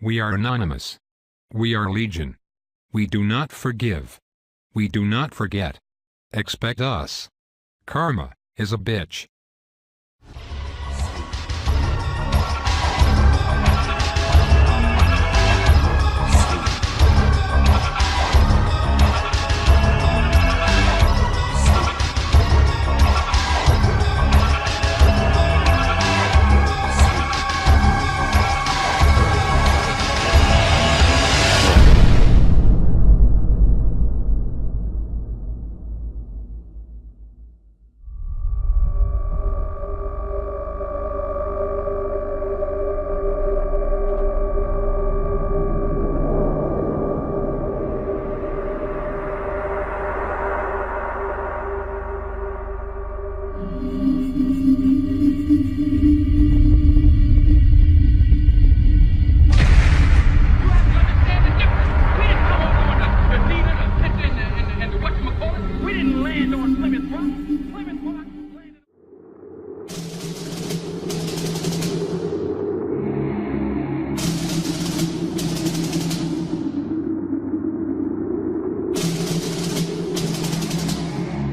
We are anonymous. We are legion. We do not forgive. We do not forget. Expect us. Karma is a bitch.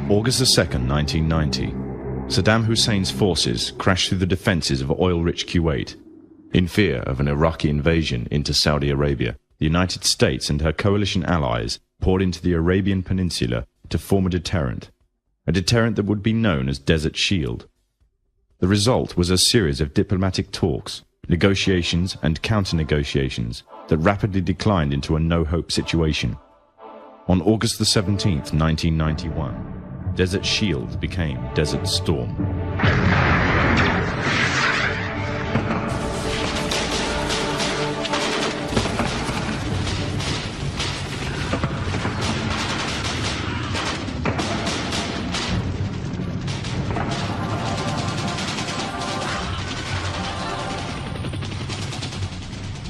August 2nd, 1990. Saddam Hussein's forces crashed through the defenses of oil-rich Kuwait. In fear of an Iraqi invasion into Saudi Arabia, the United States and her coalition allies poured into the Arabian Peninsula to form a deterrent that would be known as Desert Shield. The result was a series of diplomatic talks, negotiations and counter-negotiations that rapidly declined into a no-hope situation. On August 17th, 1991, Desert Shield became Desert Storm.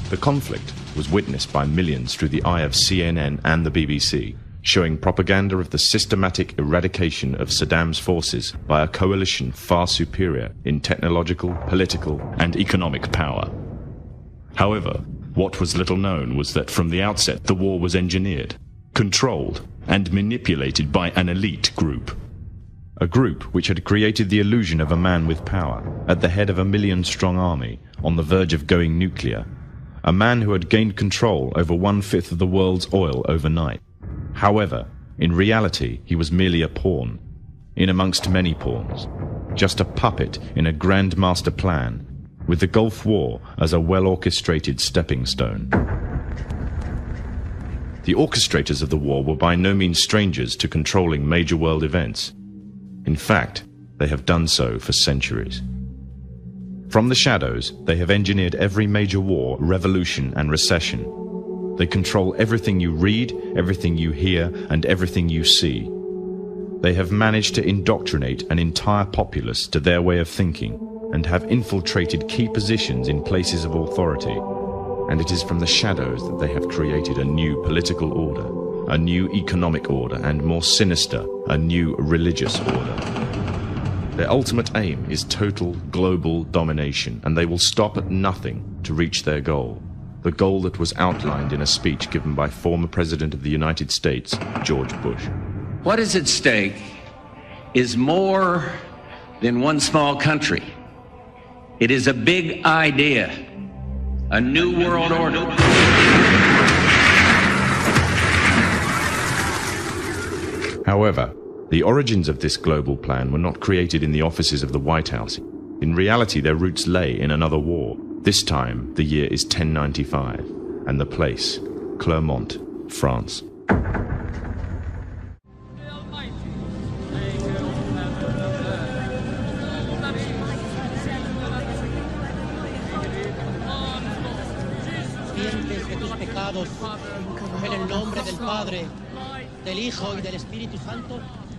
The conflict was witnessed by millions through the eye of CNN and the BBC, showing propaganda of the systematic eradication of Saddam's forces by a coalition far superior in technological, political, and economic power. However, what was little known was that from the outset the war was engineered, controlled, and manipulated by an elite group. A group which had created the illusion of a man with power, at the head of a million-strong army, on the verge of going nuclear. A man who had gained control over 1/5 of the world's oil overnight. However, in reality, he was merely a pawn, in amongst many pawns, just a puppet in a grand master plan, with the Gulf War as a well-orchestrated stepping stone. The orchestrators of the war were by no means strangers to controlling major world events. In fact, they have done so for centuries. From the shadows, they have engineered every major war, revolution, and recession. They control everything you read, everything you hear, and everything you see. They have managed to indoctrinate an entire populace to their way of thinking, and have infiltrated key positions in places of authority. And it is from the shadows that they have created a new political order, a new economic order, and more sinister, a new religious order. Their ultimate aim is total global domination, and they will stop at nothing to reach their goal. The goal that was outlined in a speech given by former President of the United States, George Bush. What is at stake is more than one small country. It is a big idea, a new world order. However, the origins of this global plan were not created in the offices of the White House. In reality, their roots lay in another war. This time, the year is 1095, and the place, Clermont, France.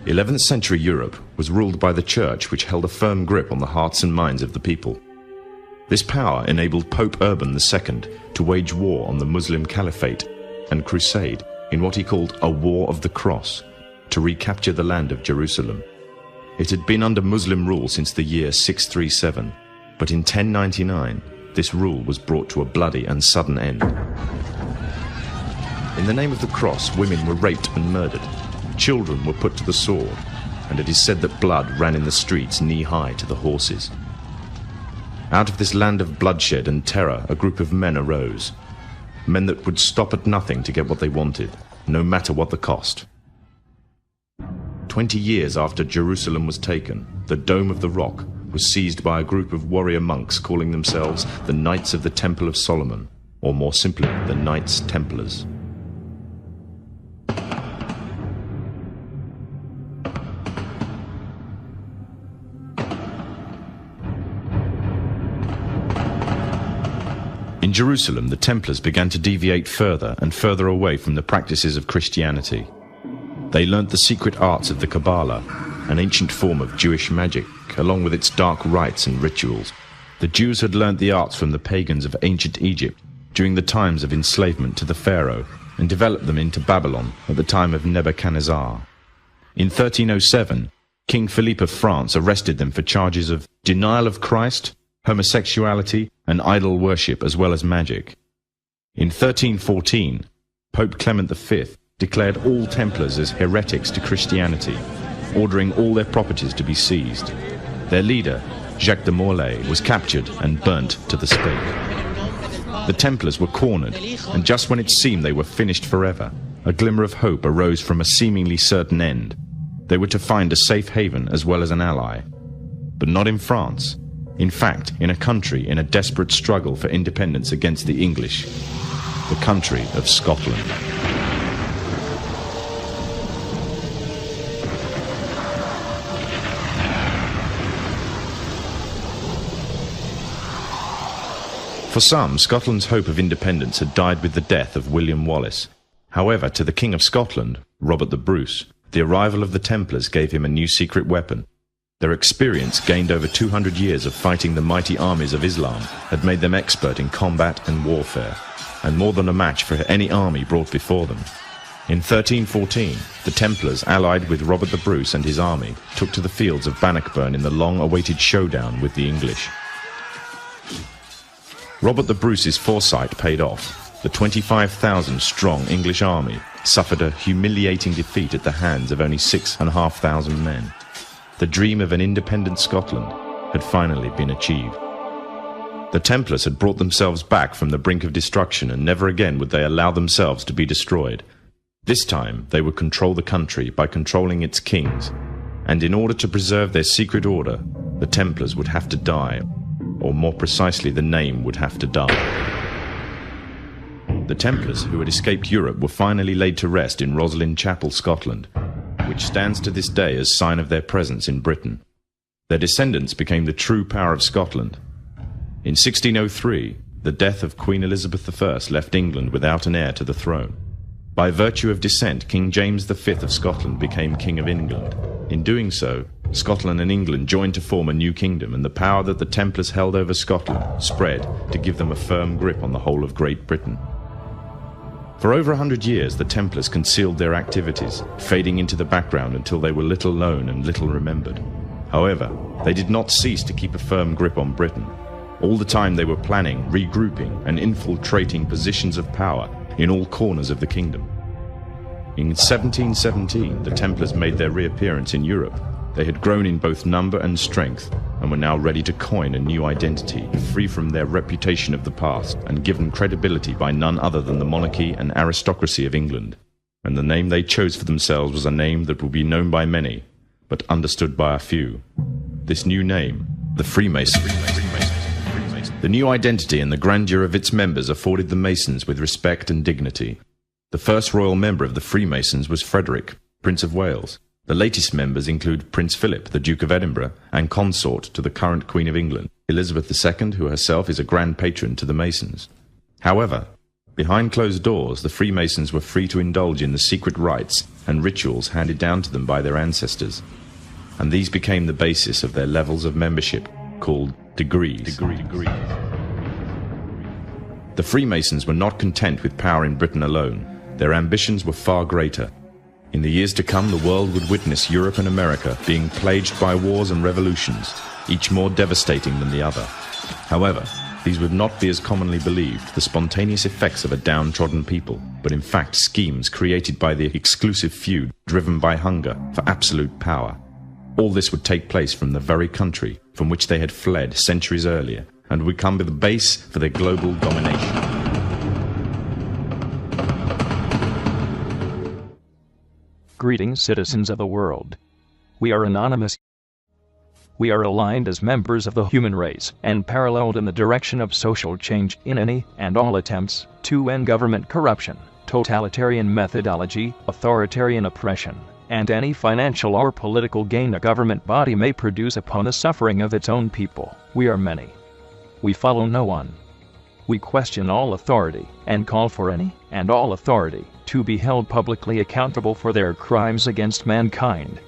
The 11th century Europe was ruled by the Church, which held a firm grip on the hearts and minds of the people. This power enabled Pope Urban II to wage war on the Muslim Caliphate and crusade in what he called a War of the Cross, to recapture the land of Jerusalem. It had been under Muslim rule since the year 637, but in 1099, this rule was brought to a bloody and sudden end. In the name of the cross, women were raped and murdered. Children were put to the sword, and it is said that blood ran in the streets knee-high to the horses. Out of this land of bloodshed and terror, a group of men arose. Men that would stop at nothing to get what they wanted, no matter what the cost. 20 years after Jerusalem was taken, the Dome of the Rock was seized by a group of warrior monks calling themselves the Knights of the Temple of Solomon, or more simply, the Knights Templars. In Jerusalem, the Templars began to deviate further and further away from the practices of Christianity. They learnt the secret arts of the Kabbalah, an ancient form of Jewish magic, along with its dark rites and rituals. The Jews had learnt the arts from the pagans of ancient Egypt during the times of enslavement to the Pharaoh, and developed them into Babylon at the time of Nebuchadnezzar. In 1307, King Philippe of France arrested them for charges of denial of Christ, homosexuality, and idol worship, as well as magic. In 1314, Pope Clement V declared all Templars as heretics to Christianity, ordering all their properties to be seized. Their leader, Jacques de Molay, was captured and burnt to the stake. The Templars were cornered, and just when it seemed they were finished forever, a glimmer of hope arose from a seemingly certain end. They were to find a safe haven as well as an ally. But not in France. In fact, in a country in a desperate struggle for independence against the English, the country of Scotland. For some, Scotland's hope of independence had died with the death of William Wallace. However, to the King of Scotland, Robert the Bruce, the arrival of the Templars gave him a new secret weapon. Their experience, gained over 200 years of fighting the mighty armies of Islam, had made them expert in combat and warfare, and more than a match for any army brought before them. In 1314, the Templars, allied with Robert the Bruce and his army, took to the fields of Bannockburn in the long-awaited showdown with the English. Robert the Bruce's foresight paid off. The 25,000-strong English army suffered a humiliating defeat at the hands of only 6,500 men. The dream of an independent Scotland had finally been achieved. The Templars had brought themselves back from the brink of destruction, and never again would they allow themselves to be destroyed. This time they would control the country by controlling its kings, and in order to preserve their secret order, the Templars would have to die, or more precisely, the name would have to die. The Templars, who had escaped Europe, were finally laid to rest in Roslin Chapel, Scotland, which stands to this day as sign of their presence in Britain. Their descendants became the true power of Scotland. In 1603, the death of Queen Elizabeth I left England without an heir to the throne. By virtue of descent, King James V of Scotland became King of England. In doing so, Scotland and England joined to form a new kingdom, and the power that the Templars held over Scotland spread to give them a firm grip on the whole of Great Britain. For over 100 years, the Templars concealed their activities, fading into the background until they were little known and little remembered. However, they did not cease to keep a firm grip on Britain. All the time they were planning, regrouping, and infiltrating positions of power in all corners of the kingdom. In 1717, the Templars made their reappearance in Europe. They had grown in both number and strength, and were now ready to coin a new identity, free from their reputation of the past, and given credibility by none other than the monarchy and aristocracy of England. And the name they chose for themselves was a name that would be known by many, but understood by a few. This new name, the Freemasons. The new identity and the grandeur of its members afforded the Masons with respect and dignity. The first royal member of the Freemasons was Frederick, Prince of Wales. The latest members include Prince Philip, the Duke of Edinburgh, and consort to the current Queen of England, Elizabeth II, who herself is a grand patron to the Masons. However, behind closed doors, the Freemasons were free to indulge in the secret rites and rituals handed down to them by their ancestors, and these became the basis of their levels of membership, called degrees. The Freemasons were not content with power in Britain alone. Their ambitions were far greater. In the years to come, the world would witness Europe and America being plagued by wars and revolutions, each more devastating than the other. However, These would not be as commonly believed the spontaneous effects of a downtrodden people, but in fact schemes created by the exclusive few driven by hunger for absolute power. All this would take place from the very country from which they had fled centuries earlier, and would come to the base for their global domination. Greetings, citizens of the world. We are anonymous. We are aligned as members of the human race and paralleled in the direction of social change in any and all attempts to end government corruption, totalitarian methodology, authoritarian oppression, and any financial or political gain a government body may produce upon the suffering of its own people. We are many. We follow no one. We question all authority and call for any and all authority to be held publicly accountable for their crimes against mankind.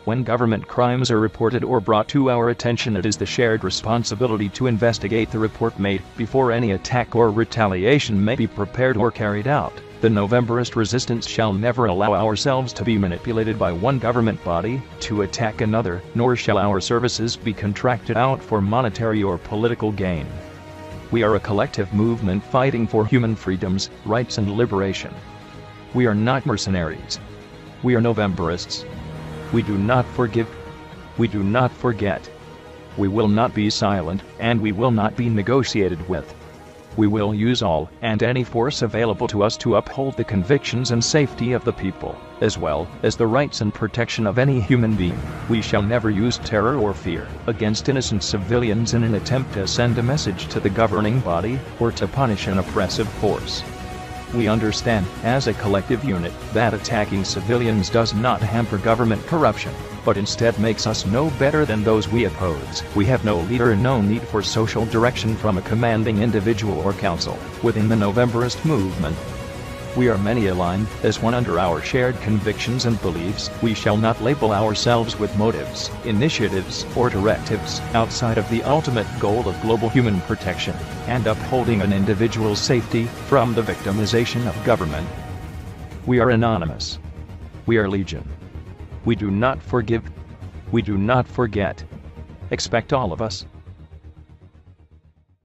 When government crimes are reported or brought to our attention, it is the shared responsibility to investigate the report made before any attack or retaliation may be prepared or carried out. The Novemberist resistance shall never allow ourselves to be manipulated by one government body to attack another, nor shall our services be contracted out for monetary or political gain. We are a collective movement fighting for human freedoms, rights and liberation. We are not mercenaries. We are Novemberists. We do not forgive. We do not forget. We will not be silent, and we will not be negotiated with. We will use all and any force available to us to uphold the convictions and safety of the people, as well as the rights and protection of any human being. We shall never use terror or fear against innocent civilians in an attempt to send a message to the governing body or to punish an oppressive force. We understand, as a collective unit, that attacking civilians does not hamper government corruption, but instead makes us no better than those we oppose. We have no leader and no need for social direction from a commanding individual or council within the Novemberist movement. We are many aligned as one under our shared convictions and beliefs. We shall not label ourselves with motives, initiatives, or directives outside of the ultimate goal of global human protection and upholding an individual's safety from the victimization of government. We are anonymous. We are legion. We do not forgive. We do not forget. Expect all of us.